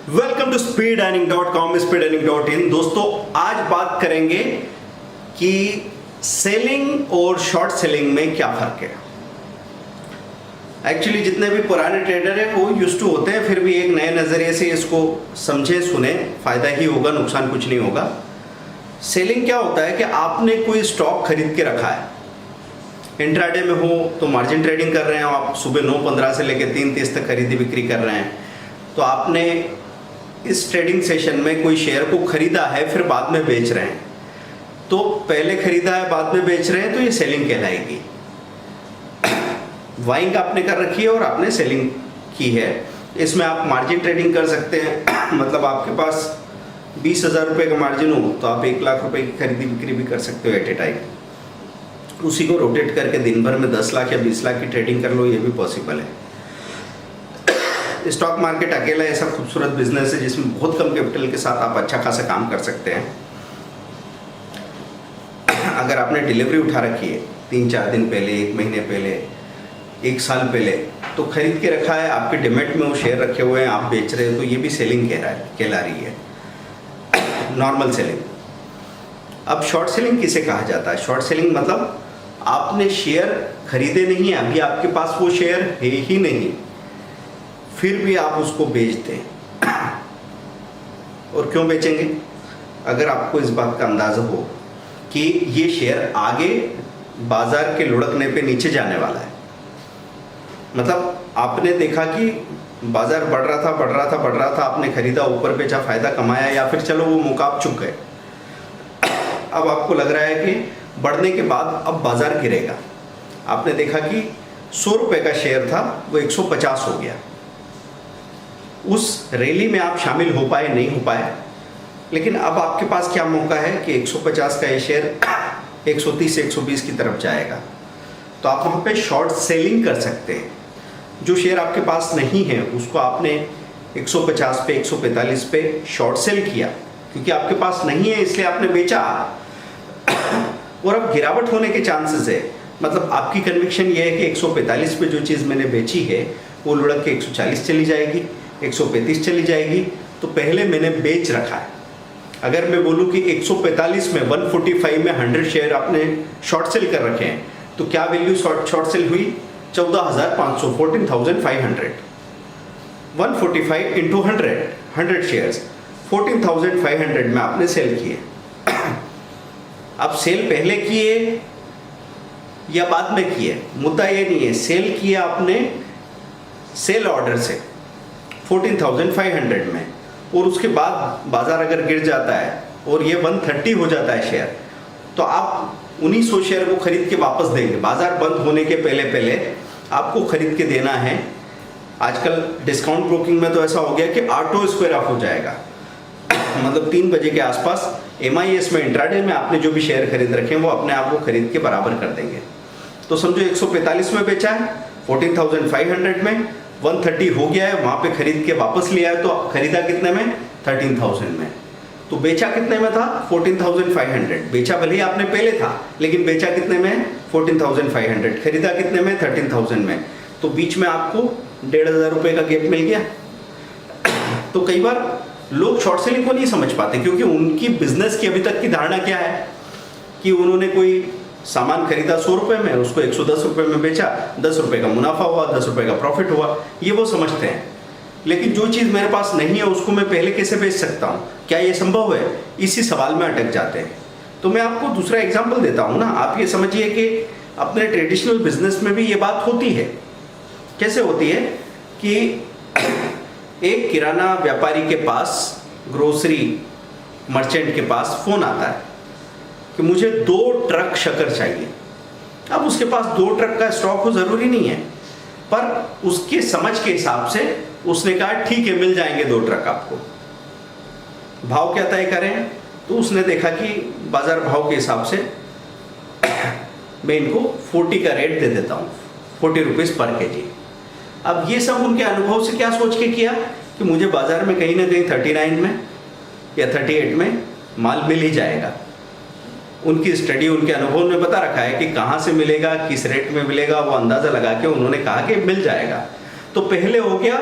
Welcome to speedearning.com, speedearning.in। दोस्तों आज बात करेंगे कि सेलिंग और शॉर्ट सेलिंग में क्या फर्क है। एक्चुअली जितने भी पुराने ट्रेडर हैं वो यूज्ड टू होते हैं, फिर भी एक नए नज़रिए से इसको समझे सुने, फ़ायदा ही होगा, नुकसान कुछ नहीं होगा। सेलिंग क्या होता है कि आपने कोई स्टॉक खरीद के रखा है, इंट्राडे में हो तो मार्जिन ट्रेडिंग कर रहे हैं आप, सुबह 9:15 से लेकर 3:30 तक खरीदी बिक्री कर रहे हैं, तो आपने इस ट्रेडिंग सेशन में कोई शेयर को खरीदा है, फिर बाद में बेच रहे हैं। तो पहले खरीदा है बाद में बेच रहे हैं, तो ये सेलिंग कहलाएगी। बाइंग आपने कर रखी है और आपने सेलिंग की है। इसमें आप मार्जिन ट्रेडिंग कर सकते हैं, मतलब आपके पास 20,000 रुपये का मार्जिन हो तो आप 1 लाख रुपए की खरीदी बिक्री भी कर सकते हो एट ए टाइम। उसी को रोटेट करके दिन भर में 10 लाख या 20 लाख की ट्रेडिंग कर लो, ये भी पॉसिबल है। स्टॉक मार्केट अकेला ऐसा खूबसूरत बिजनेस है जिसमें बहुत कम कैपिटल के साथ आप अच्छा खासा काम कर सकते हैं। अगर आपने डिलीवरी उठा रखी है 3-4 दिन पहले, 1 महीने पहले, 1 साल पहले, तो खरीद के रखा है, आपके डिमेट में वो शेयर रखे हुए हैं, आप बेच रहे हो, तो ये भी सेलिंग कहला रही है, नॉर्मल सेलिंग। अब शॉर्ट सेलिंग किसे कहा जाता है? शॉर्ट सेलिंग मतलब आपने शेयर खरीदे नहीं है, अभी आपके पास वो शेयर है ही नहीं, फिर भी आप उसको बेच दें। और क्यों बेचेंगे? अगर आपको इस बात का अंदाजा हो कि ये शेयर आगे बाजार के लुढ़कने पे नीचे जाने वाला है, मतलब आपने देखा कि बाजार बढ़ रहा था, आपने खरीदा, ऊपर बेचा, फायदा कमाया, या फिर चलो वो मुकाब चुक गए। अब आपको लग रहा है कि बढ़ने के बाद अब बाजार गिरेगा। आपने देखा कि 100 रुपये का शेयर था, वो 150 हो गया। उस रैली में आप शामिल हो पाए नहीं हो पाए, लेकिन अब आपके पास क्या मौका है कि 150 का ये शेयर 130-120 की तरफ जाएगा, तो आप वहाँ पे शॉर्ट सेलिंग कर सकते हैं। जो शेयर आपके पास नहीं है उसको आपने 150 पे, 145 पे शॉर्ट सेल किया, क्योंकि आपके पास नहीं है इसलिए आपने बेचा। और अब गिरावट होने के चांसेस है, मतलब आपकी कन्विक्शन ये है कि 145 पे जो चीज़ मैंने बेची है वो लुढ़क के 140 चली जाएगी, 135 चली जाएगी, तो पहले मैंने बेच रखा है। अगर मैं बोलूँ कि 145 में 145 में 100 शेयर आपने शॉर्ट सेल कर रखे हैं, तो क्या वैल्यू शॉर्ट सेल हुई? 14,500, 14,500। 145 इंटू 100 शेयर्स 14,500 में आपने सेल किए। अब सेल पहले किए या बाद में किए, मुद्दा ये नहीं है। सेल किया आपने सेल ऑर्डर से 14,500 में, और उसके बाद बाजार अगर गिर जाता है और ये 130 हो जाता है शेयर, तो आप 1900 शेयर को खरीद के वापस देंगे। बाजार बंद होने के पहले आपको खरीद के देना है। आजकल डिस्काउंट ब्रोकिंग में तो ऐसा हो गया कि ऑटो स्क्वायर ऑफ हो जाएगा, मतलब 3 बजे के आसपास MIS में, इंट्राडे में आपने जो भी शेयर खरीद रखे हैं वो अपने आप को खरीद के बराबर कर देंगे। तो समझो 145 में बेचा है, 14,500 में 130 हो गया है, वहाँ पे खरीद के वापस लिया है, तो खरीदा कितने में? 13,000 में। तो बेचा कितने में था? 14,500। बेचा भले ही आपने पहले था, लेकिन बेचा कितने में? 14,500। खरीदा कितने में? 13,000 में। तो बीच में आपको 1,500 रुपये का गैप मिल गया। तो कई बार लोग शॉर्ट सेलिंग को नहीं समझ पाते, क्योंकि उनकी बिजनेस की अभी तक की धारणा क्या है कि उन्होंने कोई सामान खरीदा 100 रुपये में, उसको 110 रुपये में बेचा, 10 रुपये का मुनाफा हुआ, 10 रुपये का प्रॉफिट हुआ, ये वो समझते हैं। लेकिन जो चीज़ मेरे पास नहीं है उसको मैं पहले कैसे बेच सकता हूँ? क्या ये संभव है? इसी सवाल में अटक जाते हैं। तो मैं आपको दूसरा एग्जाम्पल देता हूँ ना। आप ये समझिए कि अपने ट्रेडिशनल बिजनेस में भी ये बात होती है। कैसे होती है कि एक किराना व्यापारी के पास, ग्रोसरी मर्चेंट के पास फ़ोन आता है कि मुझे 2 ट्रक शक्कर चाहिए। अब उसके पास 2 ट्रक का स्टॉक हो ज़रूरी नहीं है, पर उसके समझ के हिसाब से उसने कहा ठीक है मिल जाएंगे 2 ट्रक आपको। भाव क्या तय करें? तो उसने देखा कि बाजार भाव के हिसाब से मैं इनको 40 का रेट दे देता हूँ, 40 रुपीज़ पर केजी। अब ये सब उनके अनुभव से क्या सोच के किया कि मुझे बाजार में कहीं ना कहीं 39 में या 38 में माल मिल ही जाएगा। उनकी स्टडी, उनके अनुभव में बता रखा है कि कहाँ से मिलेगा, किस रेट में मिलेगा, वो अंदाज़ा लगा के उन्होंने कहा कि मिल जाएगा। तो पहले हो गया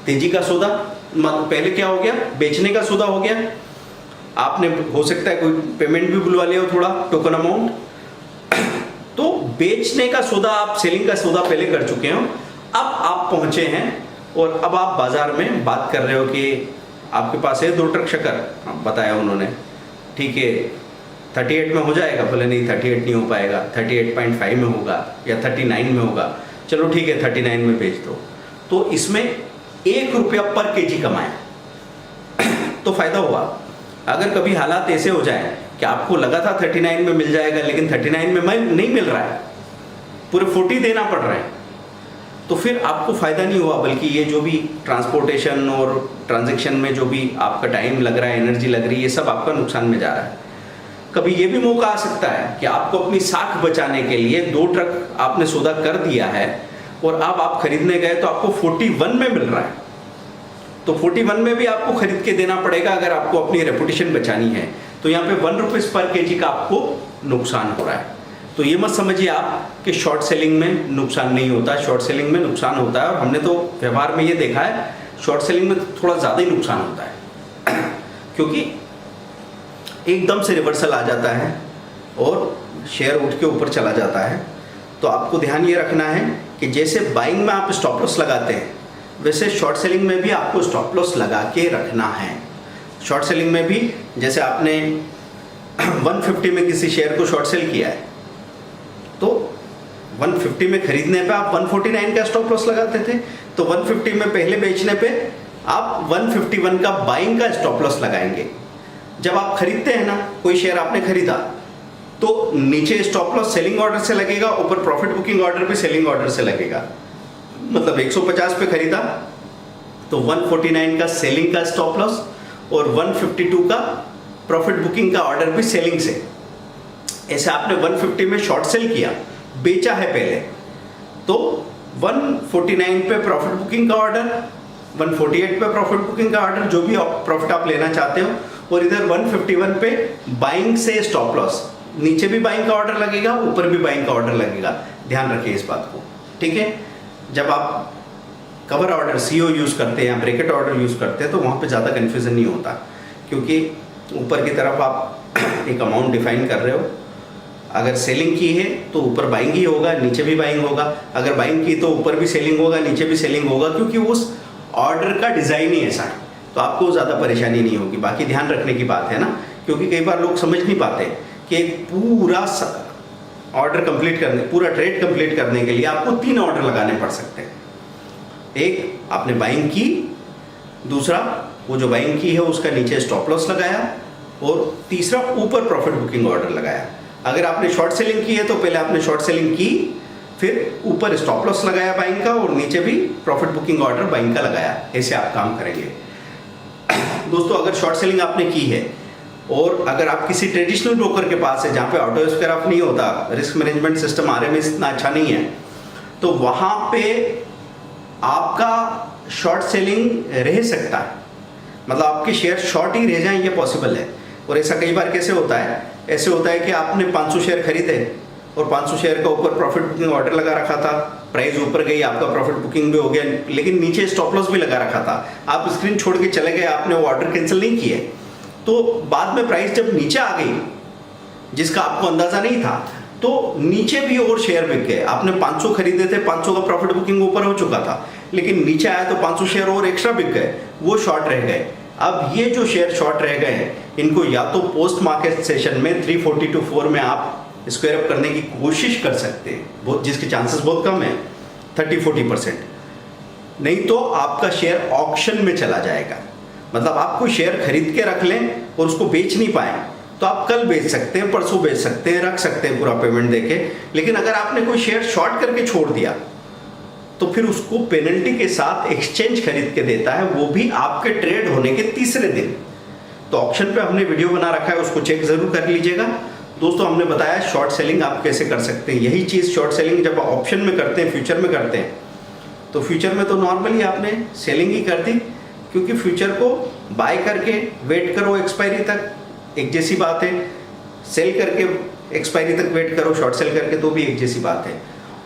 तेजी का सौदा, पहले क्या हो गया, बेचने का सौदा हो गया, आपने हो सकता है कोई पेमेंट भी बुलवा लिया हो थोड़ा टोकन अमाउंट, तो बेचने का सौदा आप, सेलिंग का सौदा पहले कर चुके हो, अब आप पहुंचे हैं और अब आप बाजार में बात कर रहे हो कि आपके पास है 2 ट्रक शक्कर, बताया उन्होंने, ठीक है 38 में हो जाएगा, बोले नहीं 38 नहीं हो पाएगा, 38.5 में होगा या 39 में होगा, चलो ठीक है 39 में बेच दो। तो इसमें 1 रुपया पर केजी कमाया तो फायदा हुआ। अगर कभी हालात ऐसे हो जाए कि आपको लगा था 39 में मिल जाएगा लेकिन 39 में नहीं मिल रहा है, पूरे 40 देना पड़ रहा है, तो फिर आपको फायदा नहीं हुआ, बल्कि ये जो भी ट्रांसपोर्टेशन और ट्रांजैक्शन में जो भी आपका टाइम लग रहा है, एनर्जी लग रही है, ये सब आपका नुकसान में जा रहा है। कभी ये भी मौका आ सकता है कि आपको अपनी साख बचाने के लिए 2 ट्रक आपने सौदा कर दिया है और अब आप खरीदने गए तो आपको 41 में मिल रहा है, तो 41 में भी आपको खरीद के देना पड़ेगा अगर आपको अपनी रेपुटेशन बचानी है। तो यहाँ पे 1 रुपीज पर केजी का आपको नुकसान हो रहा है। तो ये मत समझिए आप कि शॉर्ट सेलिंग में नुकसान नहीं होता, शॉर्ट सेलिंग में नुकसान होता है, और हमने तो व्यवहार में ये देखा है शॉर्ट सेलिंग में थोड़ा ज़्यादा ही नुकसान होता है क्योंकि एकदम से रिवर्सल आ जाता है और शेयर उठ के ऊपर चला जाता है। तो आपको ध्यान ये रखना है कि जैसे बाइंग में आप स्टॉप लॉस लगाते हैं, वैसे शॉर्ट सेलिंग में भी आपको स्टॉप लॉस लगा के रखना है। शॉर्ट सेलिंग में भी जैसे आपने 150 में किसी शेयर को शॉर्ट सेल किया है, तो 150 में खरीदने पे आप 149 का स्टॉप लॉस लगाते थे, तो 150 में पहले बेचने पे आप 151 का बाइंग का स्टॉप लॉस लगाएंगे। जब आप खरीदते हैं ना, कोई शेयर आपने खरीदा तो नीचे स्टॉप लॉस सेलिंग ऑर्डर से लगेगा, ऊपर प्रॉफिट बुकिंग ऑर्डर पे सेलिंग ऑर्डर से लगेगा। मतलब 150 पे खरीदा तो 149 का सेलिंग का स्टॉप लॉस और 152 का प्रॉफिट बुकिंग का ऑर्डर भी सेलिंग से। ऐसे आपने 150 में शॉर्ट सेल किया, बेचा है पहले, तो 149 पे प्रॉफिट बुकिंग का ऑर्डर, 148 पे प्रॉफिट बुकिंग का ऑर्डर, जो भी प्रॉफिट आप लेना चाहते हो, और इधर 151 पे बाइंग से स्टॉप लॉस, नीचे भी बाइंग का ऑर्डर लगेगा, ऊपर भी बाइंग का ऑर्डर लगेगा। ध्यान रखिए इस बात को, ठीक है। जब आप कवर ऑर्डर सीओ यूज़ करते हैं या ब्रैकेट ऑर्डर यूज़ करते हैं तो वहाँ पे ज़्यादा कन्फ्यूज़न नहीं होता, क्योंकि ऊपर की तरफ आप एक अमाउंट डिफाइन कर रहे हो। अगर सेलिंग की है तो ऊपर बाइंग ही होगा, नीचे भी बाइंग होगा। अगर बाइंग की तो ऊपर भी सेलिंग होगा, नीचे भी सेलिंग होगा, क्योंकि उस ऑर्डर का डिज़ाइन ही ऐसा है, तो आपको ज़्यादा परेशानी नहीं होगी। बाकी ध्यान रखने की बात है ना, क्योंकि कई बार लोग समझ नहीं पाते कि एक पूरा ऑर्डर कंप्लीट करने, पूरा ट्रेड कंप्लीट करने के लिए आपको 3 ऑर्डर लगाने पड़ सकते हैं। एक आपने बाइंग की, दूसरा वो जो बाइंग की है उसका नीचे स्टॉप लॉस लगाया, और तीसरा ऊपर प्रॉफिट बुकिंग ऑर्डर लगाया। अगर आपने शॉर्ट सेलिंग की है तो पहले आपने शॉर्ट सेलिंग की, फिर ऊपर स्टॉप लॉस लगाया बाइंग का, और नीचे भी प्रॉफिट बुकिंग ऑर्डर बाइंग का लगाया। ऐसे आप काम करेंगे। दोस्तों, अगर शॉर्ट सेलिंग आपने की है और अगर आप किसी ट्रेडिशनल ब्रोकर के पास है जहाँ पे ऑटो स्क्वायर ऑफ नहीं होता, रिस्क मैनेजमेंट सिस्टम आरएमएस इतना अच्छा नहीं है, तो वहाँ पे आपका शॉर्ट सेलिंग रह सकता है, मतलब आपके शेयर शॉर्ट ही रह जाएं, ये पॉसिबल है। और ऐसा कई बार कैसे होता है, ऐसे होता है कि आपने 500 शेयर खरीदे और 500 शेयर का ऊपर प्रॉफिट बुकिंग ऑर्डर लगा रखा था, प्राइस ऊपर गई, आपका प्रॉफिट बुकिंग भी हो गया, लेकिन नीचे स्टॉप लॉस भी लगा रखा था। आप स्क्रीन छोड़ के चले गए, आपने वो ऑर्डर कैंसिल नहीं किए, तो बाद में प्राइस जब नीचे आ गई, जिसका आपको अंदाजा नहीं था, तो नीचे भी और शेयर बिक गए। आपने 500 खरीदे थे, 500 का प्रॉफिट बुकिंग ऊपर हो चुका था, लेकिन नीचे आया तो 500 शेयर और एक्स्ट्रा बिक गए, वो शॉर्ट रह गए। अब ये जो शेयर शॉर्ट रह गए हैं, इनको या तो पोस्ट मार्केट सेशन में 342.4 में आप स्क्वायर अप करने की कोशिश कर सकते हैं, बहुत, जिसके चांसेस बहुत कम है, 30-40%। नहीं तो आपका शेयर ऑक्शन में चला जाएगा। मतलब आप कोई शेयर खरीद के रख लें और उसको बेच नहीं पाए तो आप कल बेच सकते हैं, परसों बेच सकते हैं, रख सकते हैं पूरा पेमेंट देके। लेकिन अगर आपने कोई शेयर शॉर्ट करके छोड़ दिया तो फिर उसको पेनल्टी के साथ एक्सचेंज खरीद के देता है, वो भी आपके ट्रेड होने के तीसरे दिन। तो ऑप्शन पे हमने वीडियो बना रखा है, उसको चेक जरूर कर लीजिएगा। दोस्तों, हमने बताया शॉर्ट सेलिंग आप कैसे कर सकते हैं। यही चीज़ शॉर्ट सेलिंग जब ऑप्शन में करते हैं, फ्यूचर में करते हैं, तो फ्यूचर में तो नॉर्मली आपने सेलिंग ही कर दी, क्योंकि फ्यूचर को बाय करके वेट करो एक्सपायरी तक, एक जैसी बात है। सेल करके एक्सपायरी तक वेट करो, शॉर्ट सेल करके, तो भी एक जैसी बात है।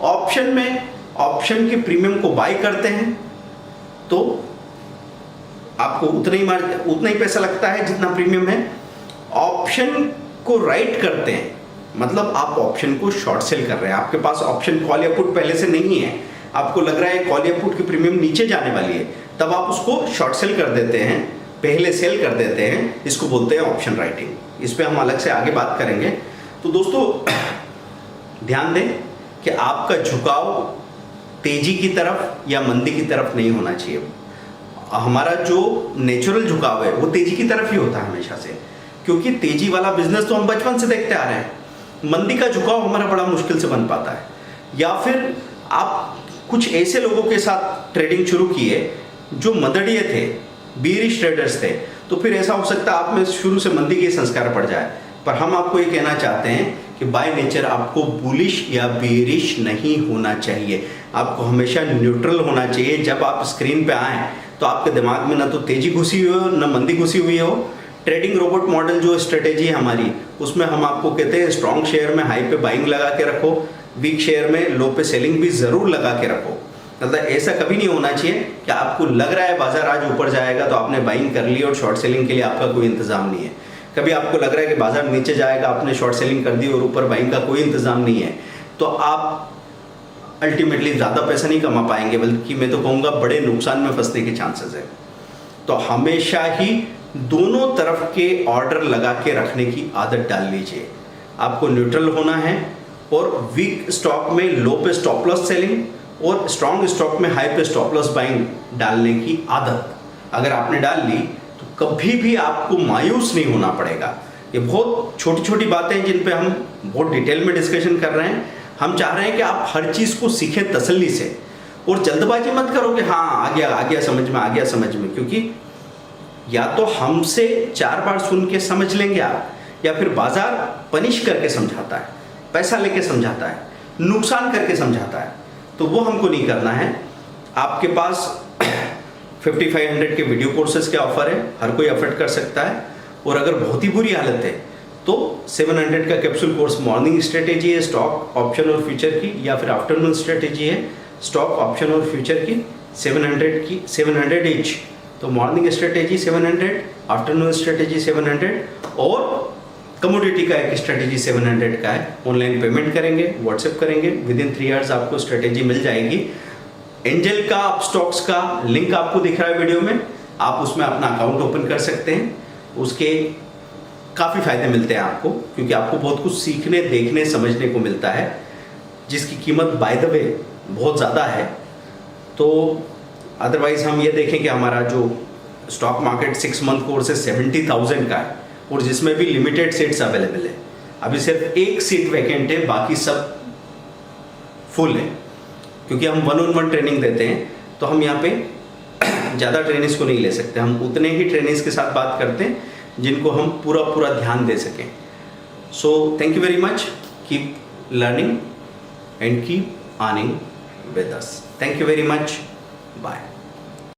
ऑप्शन में ऑप्शन के प्रीमियम को बाय करते हैं तो आपको उतना ही पैसा लगता है जितना प्रीमियम है। ऑप्शन को राइट करते हैं, मतलब आप ऑप्शन को शॉर्ट सेल कर रहे हैं, आपके पास ऑप्शन कॉल या पुट पहले से नहीं है, आपको लग रहा है कॉल या पुट की प्रीमियम नीचे जाने वाली है, तब आप उसको शॉर्ट सेल कर देते हैं, पहले सेल कर देते हैं, इसको बोलते हैं ऑप्शन राइटिंग। इस पे हम अलग से आगे बात करेंगे। तो दोस्तों ध्यान दें कि आपका झुकाव तेजी की तरफ या मंदी की तरफ नहीं होना चाहिए। हमारा जो नेचुरल झुकाव है वो तेजी की तरफ ही होता है हमेशा से, क्योंकि तेजी वाला बिजनेस तो हम बचपन से देखते आ रहे हैं। मंदी का झुकाव हमारा बड़ा मुश्किल से बन पाता है। या फिर आप कुछ ऐसे लोगों के साथ ट्रेडिंग शुरू किए जो मदड़िए थे, बीरिश ट्रेडर्स थे, तो फिर ऐसा हो सकता है आप में शुरू से मंदी के संस्कार पड़ जाए। पर हम आपको ये कहना चाहते हैं कि बाय नेचर आपको बुलिश या बेरिश नहीं होना चाहिए, आपको हमेशा न्यूट्रल होना चाहिए। जब आप स्क्रीन पे आए तो आपके दिमाग में ना तो तेजी घुसी हुई हो ना मंदी घुसी हुई हो। ट्रेडिंग रोबोट मॉडल जो स्ट्रेटेजी है हमारी, उसमें हम आपको कहते हैं स्ट्रॉन्ग शेयर में हाई पे बाइंग लगा के रखो, वीक शेयर में लो पे सेलिंग भी जरूर लगा के रखो। मतलब ऐसा कभी नहीं होना चाहिए कि आपको लग रहा है बाजार आज ऊपर जाएगा तो आपने बाइंग कर ली और शॉर्ट सेलिंग के लिए आपका कोई इंतजाम नहीं है। कभी आपको लग रहा है कि बाजार नीचे जाएगा, आपने शॉर्ट सेलिंग कर दी और ऊपर बाइंग का कोई इंतजाम नहीं है, तो आप अल्टीमेटली ज़्यादा पैसा नहीं कमा पाएंगे, बल्कि मैं तो कहूँगा बड़े नुकसान में फंसने के चांसेस है। तो हमेशा ही दोनों तरफ के ऑर्डर लगा के रखने की आदत डाल लीजिए। आपको न्यूट्रल होना है और वीक स्टॉक में लो पे स्टॉप लॉस सेलिंग और स्ट्रॉन्ग स्टॉक में हाई पे स्टॉप लॉस बाइंग डालने की आदत अगर आपने डाल ली तो कभी भी आपको मायूस नहीं होना पड़ेगा। ये बहुत छोटी छोटी बातें हैं जिन पे हम बहुत डिटेल में डिस्कशन कर रहे हैं। हम चाह रहे हैं कि आप हर चीज़ को सीखें तसल्ली से, और जल्दबाजी मत करो कि हाँ आ गया समझ में, आ गया समझ में, क्योंकि या तो हमसे 4 बार सुन के समझ लेंगे आप, या फिर बाजार पनिश करके समझाता है, पैसा लेके समझाता है, नुकसान करके समझाता है, तो वो हमको नहीं करना है। आपके पास 5500 के वीडियो कोर्सेज के ऑफर है, हर कोई अफोर्ड कर सकता है। और अगर बहुत ही बुरी हालत है तो 700 का कैप्सूल कोर्स मॉर्निंग स्ट्रेटेजी है स्टॉक ऑप्शन और फ्यूचर की, या फिर आफ्टरनून स्ट्रेटेजी है स्टॉक ऑप्शन और फ्यूचर की 700 ईच। तो मॉर्निंग स्ट्रेटेजी 700, आफ्टरनून स्ट्रेटेजी 700 और कमोडिटी का एक स्ट्रेटेजी 700 का है। ऑनलाइन पेमेंट करेंगे, व्हाट्सएप करेंगे, विद इन 3 आवर्स आपको स्ट्रेटेजी मिल जाएगी। एंजल का आप स्टॉक्स का लिंक आपको दिख रहा है वीडियो में, आप उसमें अपना अकाउंट ओपन कर सकते हैं। उसके काफ़ी फ़ायदे मिलते हैं आपको, क्योंकि आपको बहुत कुछ सीखने, देखने, समझने को मिलता है, जिसकी कीमत बाय द वे बहुत ज़्यादा है। तो अदरवाइज़ हम ये देखें कि हमारा जो स्टॉक मार्केट 6 मंथ कोर्स है 70,000 का है, और जिसमें भी लिमिटेड सीट्स अवेलेबल है। अभी सिर्फ 1 सीट वैकेंट है, बाकी सब फुल है। क्योंकि हम 1-on-1 ट्रेनिंग देते हैं, तो हम यहाँ पे ज़्यादा ट्रेनिंग्स को नहीं ले सकते। हम उतने ही ट्रेनिंग्स के साथ बात करते हैं जिनको हम पूरा ध्यान दे सकें। So thank you very much, keep learning and keep earning with us. Thank you very much, bye.